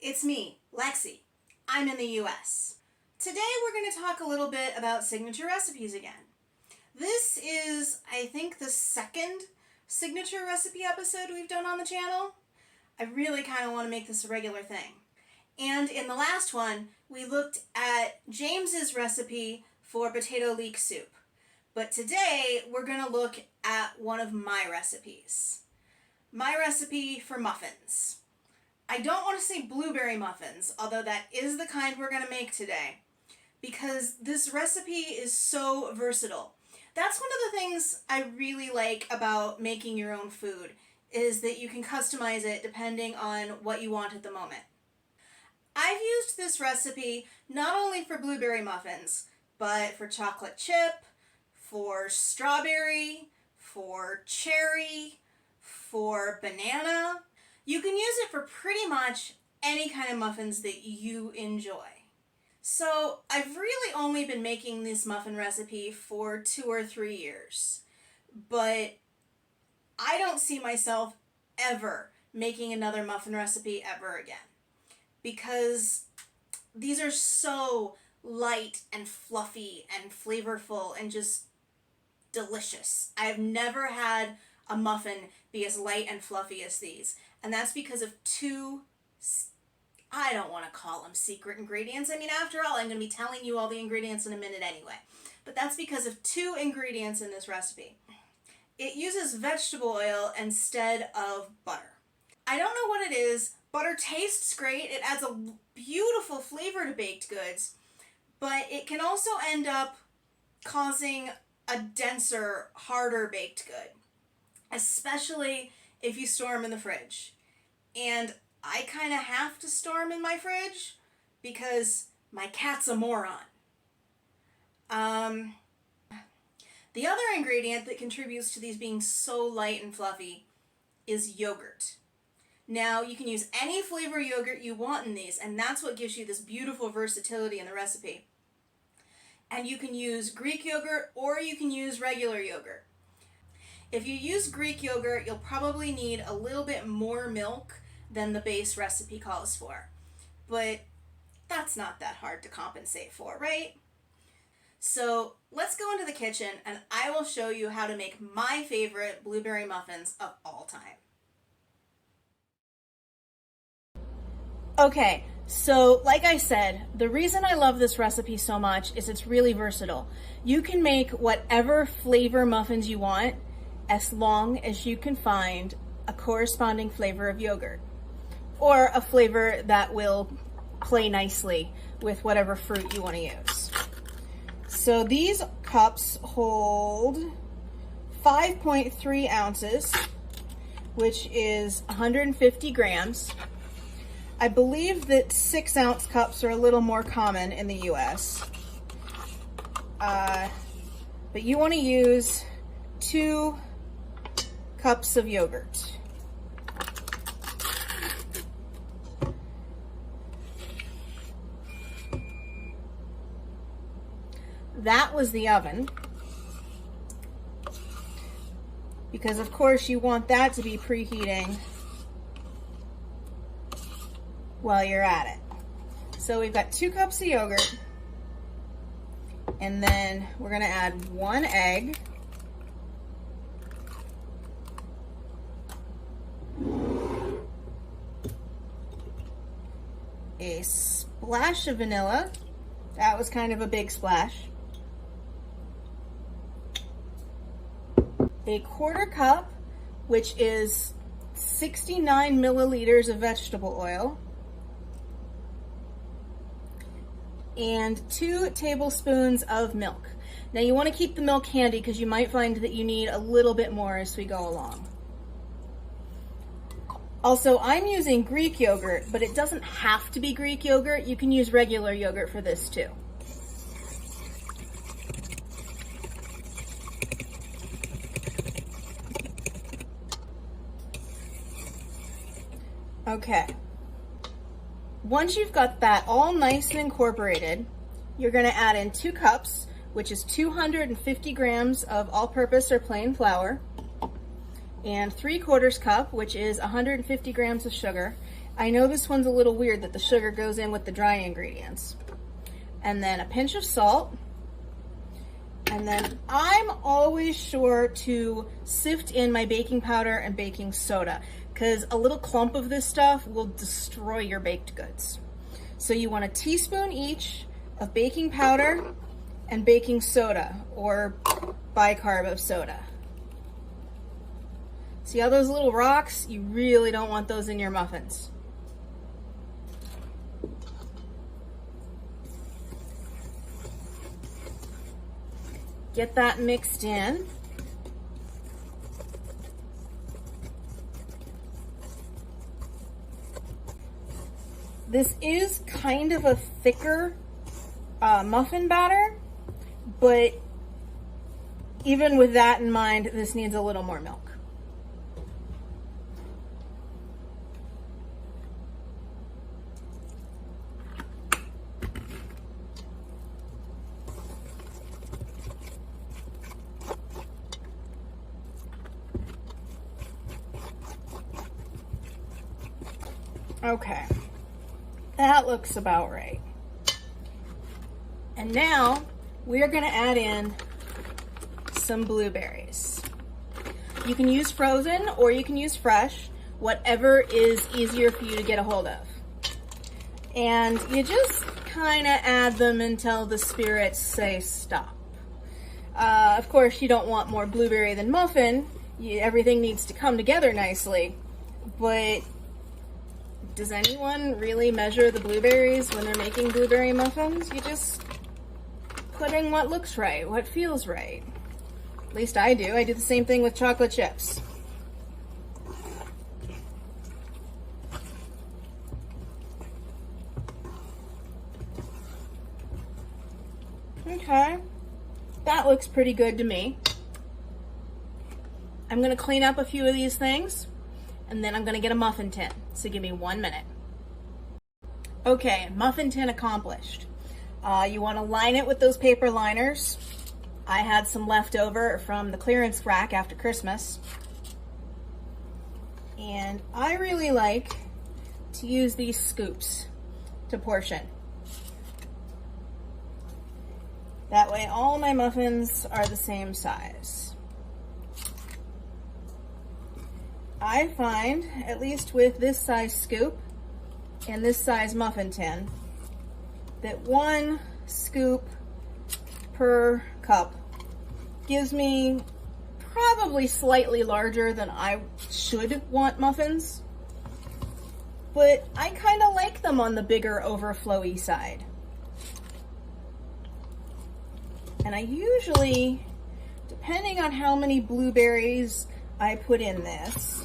It's me, Lexi. I'm in the US. Today we're going to talk a little bit about signature recipes again. This is, I think, the second signature recipe episode we've done on the channel. I really kind of want to make this a regular thing. And in the last one, we looked at James's recipe for potato leek soup. But today, we're going to look at one of my recipes. My recipe for muffins. I don't want to say blueberry muffins, although that is the kind we're going to make today, because this recipe is so versatile. That's one of the things I really like about making your own food, is that you can customize it depending on what you want at the moment. I've used this recipe not only for blueberry muffins, but for chocolate chip, for strawberry, for cherry, for banana. You can use it for pretty much any kind of muffins that you enjoy. So I've really only been making this muffin recipe for 2 or 3 years, but I don't see myself ever making another muffin recipe ever again, because these are so light and fluffy and flavorful and just delicious. I've never had a muffin be as light and fluffy as these, and that's because of two, I don't want to call them secret ingredients. I mean, after all, I'm going to be telling you all the ingredients in a minute anyway. But that's because of 2 ingredients in this recipe. It uses vegetable oil instead of butter. I don't know what it is. Butter tastes great. It adds a beautiful flavor to baked goods, but it can also end up causing a denser, harder baked good, especially if you store them in the fridge. And I kind of have to store them in my fridge because my cat's a moron. The other ingredient that contributes to these being so light and fluffy is yogurt. Now, you can use any flavor yogurt you want in these, and that's what gives you this beautiful versatility in the recipe. And you can use Greek yogurt or you can use regular yogurt. If you use Greek yogurt, you'll probably need a little bit more milk than the base recipe calls for. But that's not that hard to compensate for, right? So let's go into the kitchen and I will show you how to make my favorite blueberry muffins of all time. Okay, so like I said, the reason I love this recipe so much is it's really versatile. You can make whatever flavor muffins you want as long as you can find a corresponding flavor of yogurt, or a flavor that will play nicely with whatever fruit you want to use. So these cups hold 5.3 ounces, which is 150 grams. I believe that 6-ounce cups are a little more common in the US. But you want to use 2 cups of yogurt. That was the oven, because of course you want that to be preheating while you're at it. So we've got 2 cups of yogurt, and then we're going to add 1 egg, a splash of vanilla. That was kind of a big splash. A 1/4 cup, which is 69 milliliters of vegetable oil, and 2 tablespoons of milk. Now you want to keep the milk handy because you might find that you need a little bit more as we go along. Also, I'm using Greek yogurt, but it doesn't have to be Greek yogurt. You can use regular yogurt for this too. Okay. Once you've got that all nice and incorporated, you're going to add in 2 cups, which is 250 grams of all-purpose or plain flour, and 3/4 cup, which is 150 grams of sugar. I know this one's a little weird that the sugar goes in with the dry ingredients. And then a pinch of salt. And then I'm always sure to sift in my baking powder and baking soda, because a little clump of this stuff will destroy your baked goods. So you want a teaspoon each of baking powder and baking soda, or bicarb of soda. See all those little rocks? You really don't want those in your muffins. Get that mixed in. This is kind of a thicker muffin batter, but even with that in mind, this needs a little more milk. Okay, that looks about right. And now we're gonna add in some blueberries. You can use frozen or you can use fresh, whatever is easier for you to get a hold of. And you just kind of add them until the spirits say stop. Of course, you don't want more blueberry than muffin. Everything needs to come together nicely, but does anyone really measure the blueberries when they're making blueberry muffins? You just put in what looks right, what feels right. At least I do. I do the same thing with chocolate chips. Okay, that looks pretty good to me. I'm gonna clean up a few of these things, and then I'm gonna get a muffin tin. So give me 1 minute. Okay, muffin tin accomplished. You wanna line it with those paper liners. I had some left over from the clearance rack after Christmas. And I really like to use these scoops to portion. That way all my muffins are the same size. I find, at least with this size scoop and this size muffin tin, that 1 scoop per cup gives me probably slightly larger than I should want muffins, but I kind of like them on the bigger overflowy side. And I usually, depending on how many blueberries I put in this,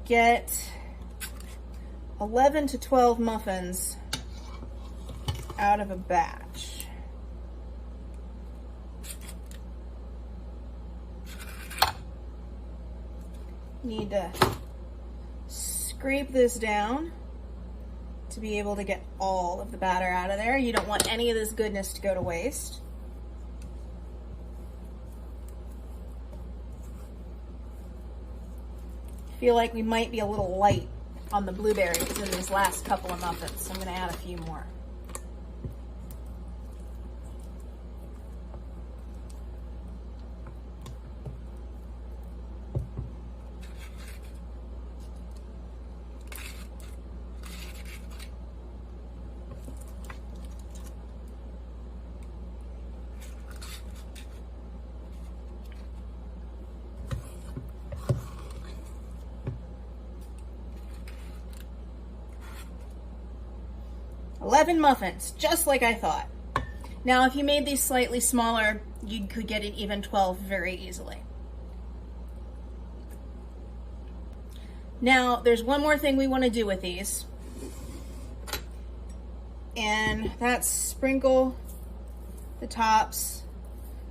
get 11 to 12 muffins out of a batch. Need to scrape this down to be able to get all of the batter out of there. You don't want any of this goodness to go to waste. Feel like we might be a little light on the blueberries in these last couple of muffins, so I'm going to add a few more. $11 muffins, just like I thought. Now, if you made these slightly smaller, you could get it even 12 very easily. Now, there's one more thing we want to do with these, and that's sprinkle the tops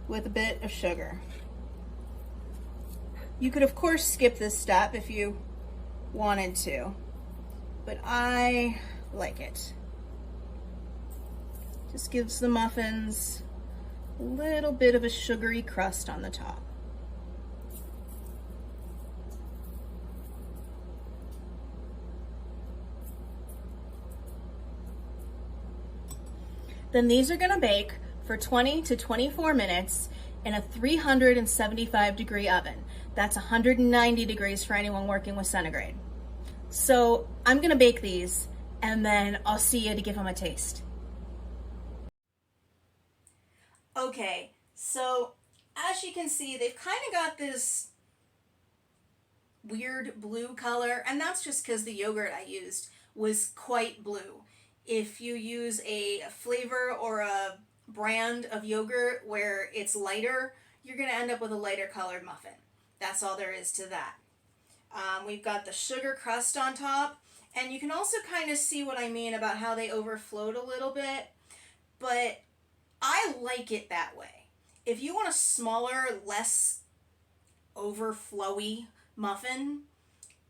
with a bit of sugar. You could, of course, skip this step if you wanted to, but I like it. Just gives the muffins a little bit of a sugary crust on the top. Then these are gonna bake for 20 to 24 minutes in a 375-degree oven. That's 190 degrees for anyone working with centigrade. So I'm gonna bake these and then I'll see you to give them a taste. Okay, so as you can see, they've kind of got this weird blue color, and that's just because the yogurt I used was quite blue. If you use a flavor or a brand of yogurt where it's lighter, you're going to end up with a lighter colored muffin. That's all there is to that. We've got the sugar crust on top, and you can also kind of see what I mean about how they overflowed a little bit, but I like it that way. If you want a smaller, less overflowy muffin,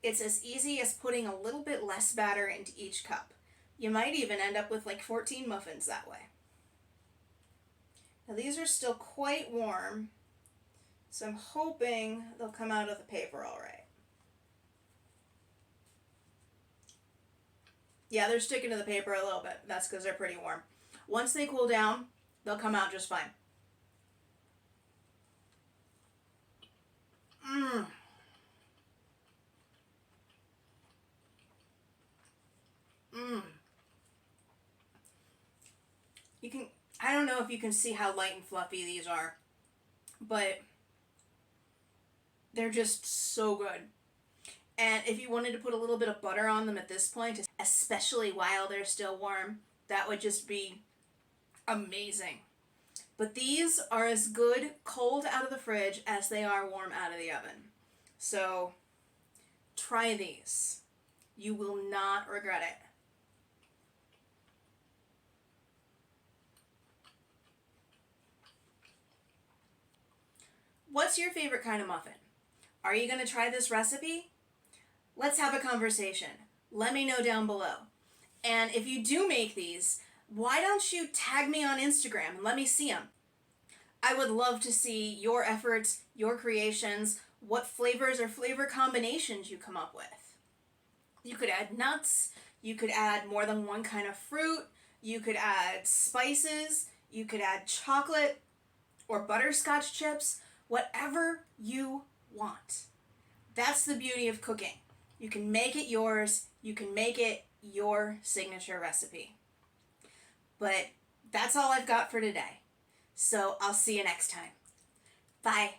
it's as easy as putting a little bit less batter into each cup. You might even end up with like 14 muffins that way. Now these are still quite warm, so I'm hoping they'll come out of the paper all right. Yeah, they're sticking to the paper a little bit. That's because they're pretty warm. Once they cool down, they'll come out just fine. You can, I don't know if you can see how light and fluffy these are, but they're just so good. And if you wanted to put a little bit of butter on them at this point, especially while they're still warm, that would just be amazing. But these are as good cold out of the fridge as they are warm out of the oven. So try these. You will not regret it. What's your favorite kind of muffin? Are you going to try this recipe? Let's have a conversation. Let me know down below. And if you do make these, why don't you tag me on Instagram and let me see them? I would love to see your efforts, your creations, what flavors or flavor combinations you come up with. You could add nuts, you could add more than one kind of fruit, you could add spices, you could add chocolate or butterscotch chips, whatever you want. That's the beauty of cooking. You can make it yours, you can make it your signature recipe. But that's all I've got for today. So I'll see you next time. Bye.